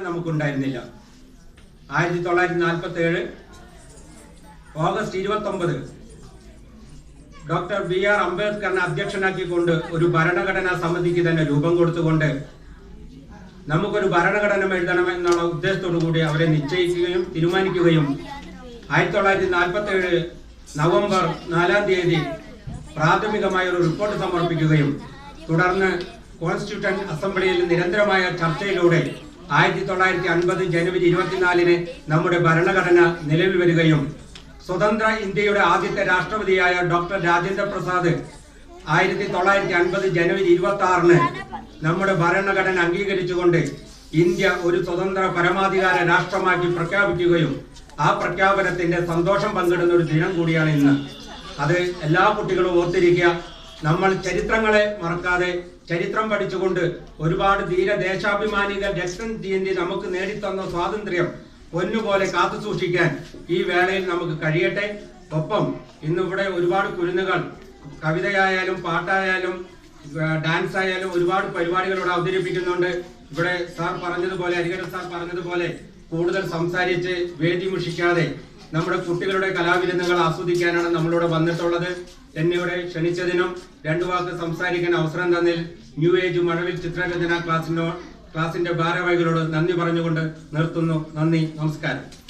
നമുക്കുണ്ടായിരുന്നില്ല. 1947 August 29 doctor B R അംബേദ്കറിനെ അധ്യക്ഷനാക്കിക്കൊണ്ട് ഒരു ഭരണഘടനാ സമിതിക്ക് തന്നെ രൂപം കൊടുത്തുകൊണ്ട് നമുക്കൊരു ഭരണഘടന എഴുതണമെന്നുള്ള ഉദ്ദേശത്തോടു കൂടി അവരെ നിശ്ചയിക്കുകയും തീരുമാനിക്കുകയും 1947 നവംബർ 4-ാം തീയതി പ്രാഥമികമായ ഒരു റിപ്പോർട്ട് സമർപ്പിക്കുകയും തുടർന്ന് കോൺസ്റ്റിറ്റ്യൂന്റ് അസംബ്ലിയിൽ നിരന്തരമായ ചർച്ചയിലൂടെ 1950 ജനുവരി 24-ന് നമ്മുടെ ഭരണഘടന നിലവിൽ വരികയും സ്വതന്ത്ര ഇന്ത്യയുടെ ആദ്യത്തെ രാഷ്ട്രപതിയായ ഡോക്ടർ രാജേന്ദ്ര പ്രസാദ് 1950 ജനുവരി 26-ന് നമ്മുടെ ഭരണഘടന അംഗീകരിച്ചുകൊണ്ട് ഇന്ത്യ ഒരു സ്വതന്ത്ര പരമാധികാര രാഷ്ട്രമാക്കി പ്രഖ്യാപിക്കുകയും ആ പ്രഖ്യാപനത്തിന്റെ സന്തോഷം പങ്കിടുന്ന ഒരു ദിനം കൂടിയാണ് ഇന്ന്. അത് എല്ലാ കുട്ടികളും ഓർത്തിരിക്കുക. നമ്മൾ ചരിത്രങ്ങളെ മറക്കാതെ ചരിത്രം പഠിച്ചുകൊണ്ട് ഒരുപാട് ധീര ദേശാഭിമാനികൾ രക്തം ചീന്തി നമുക്ക് നേടിത്തന്ന സ്വാതന്ത്ര്യം പൊന്നുപോലെ കാത്തു സൂക്ഷിക്കാൻ ഈ വേളയിൽ നമുക്ക് കഴിയട്ടെ. ഒപ്പം ഇന്നിവിടെ ഒരുപാട് കുരുന്നുകൾ കവിതയായാലും പാട്ടായാലും ഡാൻസ് ആയാലും ഒരുപാട് പരിപാടികളോട് അവതരിപ്പിക്കുന്നുണ്ട്. ഇവിടെ സാർ പറഞ്ഞതുപോലെ ഹരിഹരൻ സാർ പറഞ്ഞതുപോലെ കൂടുതൽ സംസാരിച്ച് വേദി മുഷിക്കാതെ നമ്മുടെ കുട്ടികളുടെ കലാവിരുന്നുകൾ ആസ്വദിക്കാനാണ് നമ്മളിവിടെ വന്നിട്ടുള്ളത്. എന്നിവിടെ ക്ഷണിച്ചതിനും 2 വാക്ക് സംസാരിക്കാൻ അവസരം തന്നതിൽ ന്യൂ ഏജ് മഴവിൽ ചിത്രരചന ക്ലാസിന്റെ ഭാരവാഹികളോട് നന്ദി പറഞ്ഞുകൊണ്ട് നിർത്തുന്നു. നന്ദി, നമസ്കാരം.